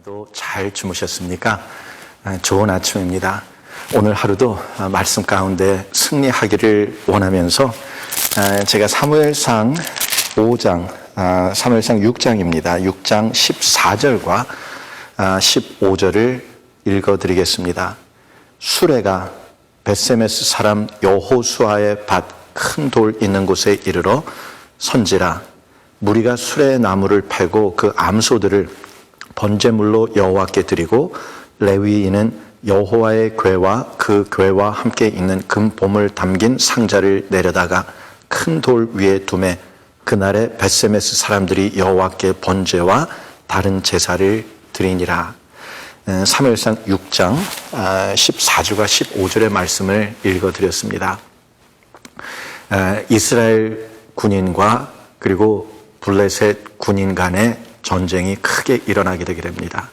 도 잘 주무셨습니까? 좋은 아침입니다. 오늘 하루도 말씀 가운데 승리하기를 원하면서 제가 사무엘상 5장, 사무엘상 6장입니다. 6장 14절과 15절을 읽어드리겠습니다. 수레가 벳세메스 사람 여호수아의 밭 큰 돌 있는 곳에 이르러 선지라. 무리가 수레의 나무를 패고 그 암소들을 번제물로 여호와께 드리고 레위인은 여호와의 궤와 그 궤와 함께 있는 금보물 담긴 상자를 내려다가 큰 돌 위에 두매 그날에 벳세메스 사람들이 여호와께 번제와 다른 제사를 드리니라. 사무엘상 6장 14절과 15절의 말씀을 읽어드렸습니다. 이스라엘 군인과 그리고 블레셋 군인 간의 전쟁이 크게 일어나게 되게 됩니다.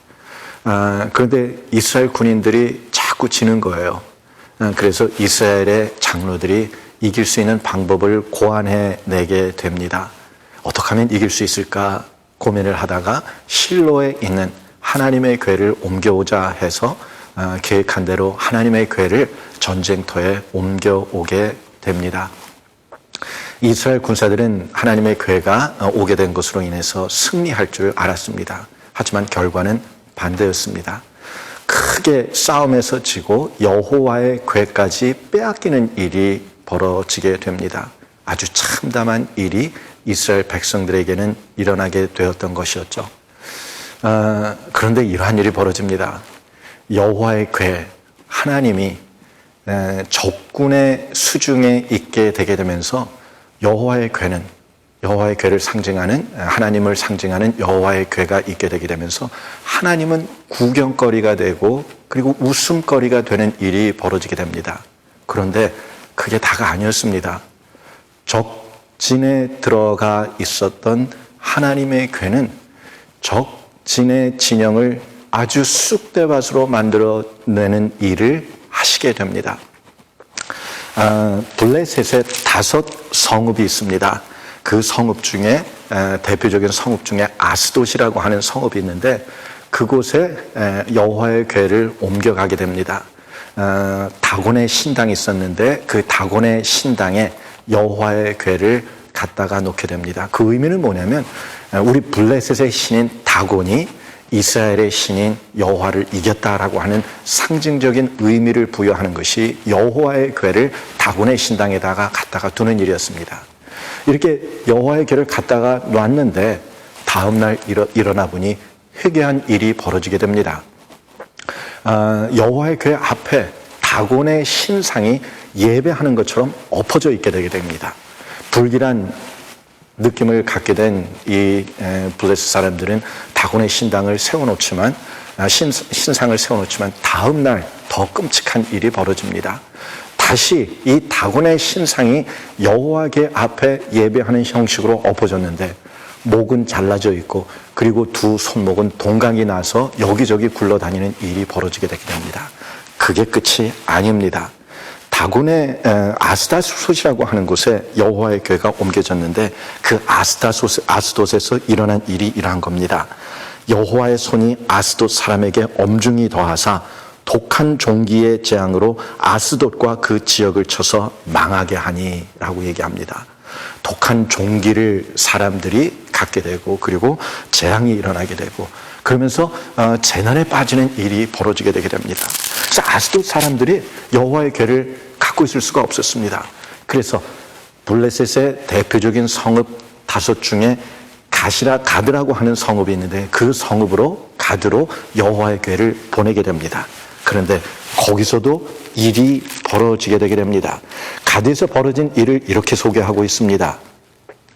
그런데 이스라엘 군인들이 자꾸 지는 거예요. 그래서 이스라엘의 장로들이 이길 수 있는 방법을 고안해 내게 됩니다. 어떻게 하면 이길 수 있을까 고민을 하다가 실로에 있는 하나님의 궤를 옮겨오자 해서 계획한 대로 하나님의 궤를 전쟁터에 옮겨오게 됩니다. 이스라엘 군사들은 하나님의 궤가 오게 된 것으로 인해서 승리할 줄 알았습니다. 하지만 결과는 반대였습니다. 크게 싸움에서 지고 여호와의 궤까지 빼앗기는 일이 벌어지게 됩니다. 아주 참담한 일이 이스라엘 백성들에게는 일어나게 되었던 것이었죠. 그런데 이러한 일이 벌어집니다. 여호와의 궤, 하나님이 적군의 수중에 있게 되게 되면서 여호와의 궤를 상징하는, 하나님을 상징하는 여호와의 궤가 있게 되게 되면서 하나님은 구경거리가 되고 그리고 웃음거리가 되는 일이 벌어지게 됩니다. 그런데 그게 다가 아니었습니다. 적진에 들어가 있었던 하나님의 궤는 적진의 진영을 아주 쑥대밭으로 만들어내는 일을 하시게 됩니다. 블레셋에 5 성읍이 있습니다. 그 성읍 중에 대표적인 성읍 중에 아스돗이라고 하는 성읍이 있는데 그곳에 여호와의 궤를 옮겨가게 됩니다. 다곤의 신당이 있었는데 그 다곤의 신당에 여호와의 궤를 갖다가 놓게 됩니다. 그 의미는 뭐냐면 우리 블레셋의 신인 다곤이 이스라엘의 신인 여호와를 이겼다라고 하는 상징적인 의미를 부여하는 것이 여호와의 궤를 다곤의 신당에다가 갖다가 두는 일이었습니다. 이렇게 여호와의 궤를 갖다가 놨는데 다음날 일어나 보니 회개한 일이 벌어지게 됩니다. 여호와의 궤 앞에 다곤의 신상이 예배하는 것처럼 엎어져 있게 되게 됩니다. 불길한 느낌을 갖게 된 이 블레셋 사람들은 다곤의 신당을 세워놓지만 신상을 세워놓지만 다음 날 더 끔찍한 일이 벌어집니다. 다시 이 다곤의 신상이 여호와께 앞에 예배하는 형식으로 엎어졌는데 목은 잘라져 있고 그리고 두 손목은 동강이 나서 여기저기 굴러다니는 일이 벌어지게 되게 됩니다. 그게 끝이 아닙니다. 다곤의 아스닷이라고 하는 곳에 여호와의 궤가 옮겨졌는데 그 아스돗에서 일어난 일이 이러한 겁니다. 여호와의 손이 아스돗 사람에게 엄중히 더하사 독한 종기의 재앙으로 아스돗과 그 지역을 쳐서 망하게 하니 라고 얘기합니다. 독한 종기를 사람들이 갖게 되고 그리고 재앙이 일어나게 되고 그러면서 재난에 빠지는 일이 벌어지게 되게 됩니다. 그래서 아스돗 사람들이 여호와의 궤를 갖고 있을 수가 없었습니다. 그래서 블레셋의 대표적인 성읍 5 중에 가드라고 하는 성읍이 있는데 그 성읍으로 가드로 여호와의 궤를 보내게 됩니다. 그런데 거기서도 일이 벌어지게 되게 됩니다. 가드에서 벌어진 일을 이렇게 소개하고 있습니다.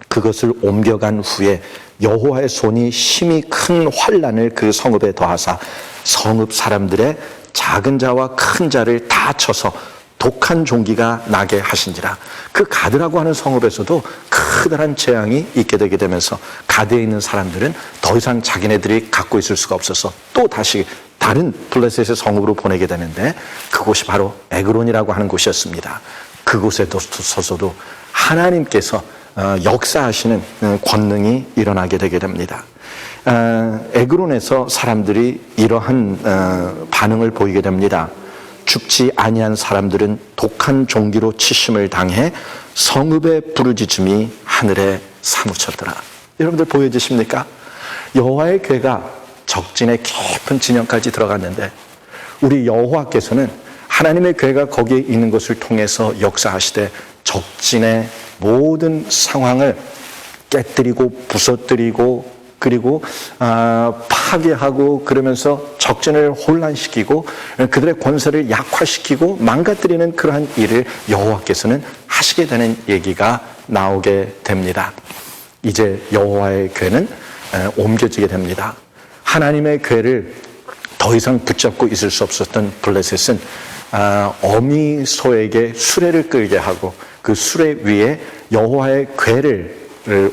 그것을 옮겨간 후에 여호와의 손이 심히 큰 환난을 그 성읍에 더하사 성읍 사람들의 작은 자와 큰 자를 다 쳐서 독한 종기가 나게 하신지라. 그 가드라고 하는 성읍에서도 크다란 재앙이 있게 되게 되면서 가드에 있는 사람들은 더 이상 자기네들이 갖고 있을 수가 없어서 또 다시 다른 블레셋의 성읍으로 보내게 되는데 그곳이 바로 에그론이라고 하는 곳이었습니다. 그곳에 서서도 하나님께서 역사하시는 권능이 일어나게 되게 됩니다. 에그론에서 사람들이 이러한 반응을 보이게 됩니다. 죽지 아니한 사람들은 독한 종기로 치심을 당해 성읍의 부르짖음이 하늘에 사무쳤더라. 여러분들 보여지십니까? 여호와의 궤가 적진의 깊은 진영까지 들어갔는데 우리 여호와께서는 하나님의 궤가 거기에 있는 것을 통해서 역사하시되 적진의 모든 상황을 깨뜨리고 부서뜨리고 그리고 파괴하고 그러면서 적진을 혼란시키고 그들의 권세를 약화시키고 망가뜨리는 그러한 일을 여호와께서는 하시게 되는 얘기가 나오게 됩니다. 이제 여호와의 궤는 옮겨지게 됩니다. 하나님의 궤를 더 이상 붙잡고 있을 수 없었던 블레셋은 어미 소에게 수레를 끌게 하고 그 수레 위에 여호와의 궤를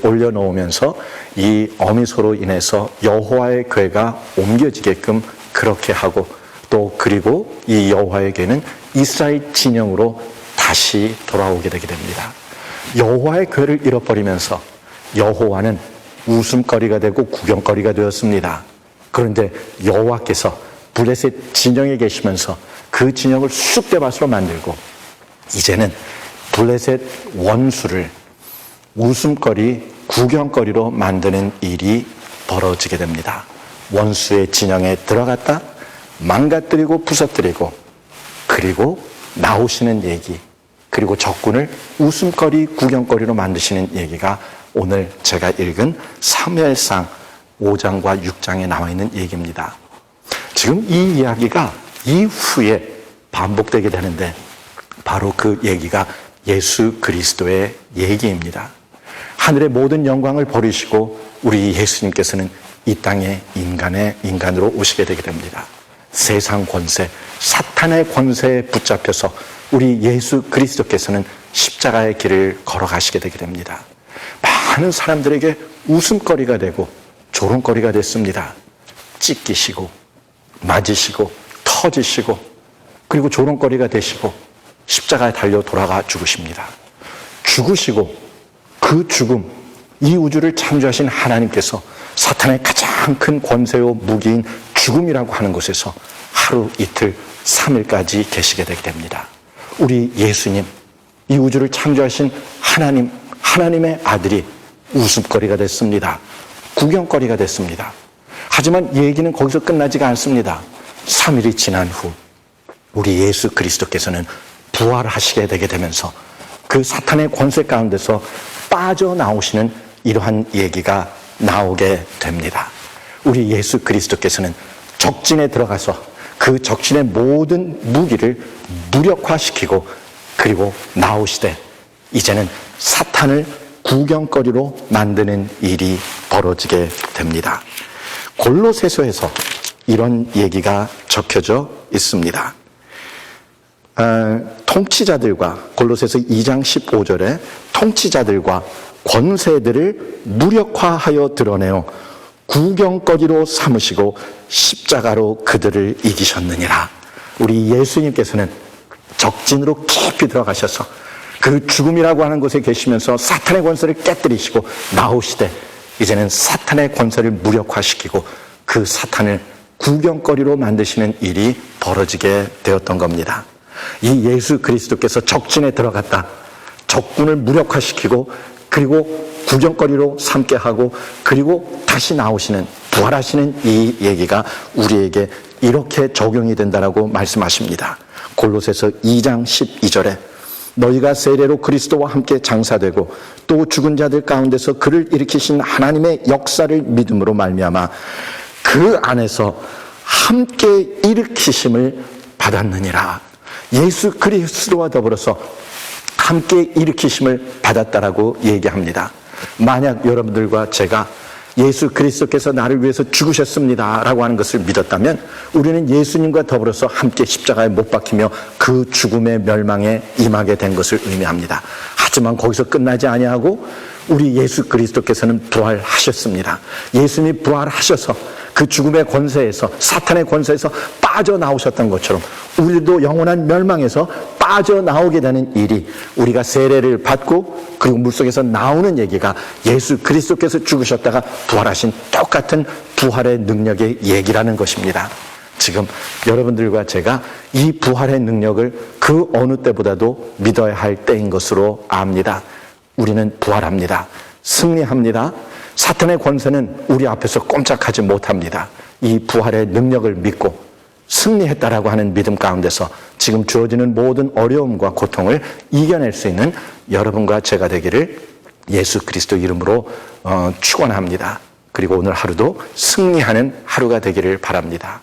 올려놓으면서 이 어미소로 인해서 여호와의 궤가 옮겨지게끔 그렇게 하고 또 그리고 이 여호와의 궤는 이스라엘 진영으로 다시 돌아오게 되게 됩니다. 여호와의 궤를 잃어버리면서 여호와는 웃음거리가 되고 구경거리가 되었습니다. 그런데 여호와께서 블레셋 진영에 계시면서 그 진영을 쑥대밭으로 만들고 이제는 블레셋 원수를 웃음거리, 구경거리로 만드는 일이 벌어지게 됩니다. 원수의 진영에 들어갔다 망가뜨리고 부서뜨리고 그리고 나오시는 얘기 그리고 적군을 웃음거리, 구경거리로 만드시는 얘기가 오늘 제가 읽은 사무엘상 5장과 6장에 나와 있는 얘기입니다. 지금 이 이야기가 이후에 반복되게 되는데 바로 그 얘기가 예수 그리스도의 얘기입니다. 하늘의 모든 영광을 버리시고 우리 예수님께서는 이 땅에 인간으로 오시게 되게 됩니다. 세상 권세, 사탄의 권세에 붙잡혀서 우리 예수 그리스도께서는 십자가의 길을 걸어가시게 되게 됩니다. 많은 사람들에게 웃음거리가 되고 조롱거리가 됐습니다. 찢기시고 맞으시고 터지시고 그리고 조롱거리가 되시고 십자가에 달려 돌아가 죽으십니다. 죽으시고 그 죽음, 이 우주를 창조하신 하나님께서 사탄의 가장 큰 권세요 무기인 죽음이라고 하는 곳에서 하루 이틀 3일까지 계시게 되게 됩니다. 우리 예수님, 이 우주를 창조하신 하나님의 아들이 웃음거리가 됐습니다. 구경거리가 됐습니다. 하지만 얘기는 거기서 끝나지가 않습니다. 3일이 지난 후 우리 예수 그리스도께서는 부활하시게 되게 되면서 그 사탄의 권세 가운데서 빠져나오시는 이러한 얘기가 나오게 됩니다. 우리 예수 그리스도께서는 적진에 들어가서 그 적진의 모든 무기를 무력화시키고 그리고 나오시되 이제는 사탄을 구경거리로 만드는 일이 벌어지게 됩니다. 골로새서에서 이런 얘기가 적혀져 있습니다. 통치자들과 골로새서 2장 15절에 통치자들과 권세들을 무력화하여 드러내어 구경거리로 삼으시고 십자가로 그들을 이기셨느니라. 우리 예수님께서는 적진으로 깊이 들어가셔서 그 죽음이라고 하는 곳에 계시면서 사탄의 권세를 깨뜨리시고 나오시되 이제는 사탄의 권세를 무력화시키고 그 사탄을 구경거리로 만드시는 일이 벌어지게 되었던 겁니다. 이 예수 그리스도께서 적진에 들어갔다 적군을 무력화시키고 그리고 구경거리로 삼게 하고 그리고 다시 나오시는 부활하시는 이 얘기가 우리에게 이렇게 적용이 된다라고 말씀하십니다. 골로새서 2장 12절에 너희가 세례로 그리스도와 함께 장사되고 또 죽은 자들 가운데서 그를 일으키신 하나님의 역사를 믿음으로 말미암아 그 안에서 함께 일으키심을 받았느니라. 예수 그리스도와 더불어서 함께 일으키심을 받았다라고 얘기합니다. 만약 여러분들과 제가 예수 그리스도께서 나를 위해서 죽으셨습니다 라고 하는 것을 믿었다면 우리는 예수님과 더불어서 함께 십자가에 못 박히며 그 죽음의 멸망에 임하게 된 것을 의미합니다. 하지만 거기서 끝나지 아니하고 우리 예수 그리스도께서는 부활하셨습니다. 예수님이 부활하셔서 그 죽음의 권세에서, 사탄의 권세에서 빠져나오셨던 것처럼 우리도 영원한 멸망에서 빠져나오게 되는 일이, 우리가 세례를 받고 그리고 물속에서 나오는 얘기가 예수 그리스도께서 죽으셨다가 부활하신 똑같은 부활의 능력의 얘기라는 것입니다. 지금 여러분들과 제가 이 부활의 능력을 그 어느 때보다도 믿어야 할 때인 것으로 압니다. 우리는 부활합니다. 승리합니다. 사탄의 권세는 우리 앞에서 꼼짝하지 못합니다. 이 부활의 능력을 믿고 승리했다라고 하는 믿음 가운데서 지금 주어지는 모든 어려움과 고통을 이겨낼 수 있는 여러분과 제가 되기를 예수 그리스도 이름으로 축원합니다. 그리고 오늘 하루도 승리하는 하루가 되기를 바랍니다.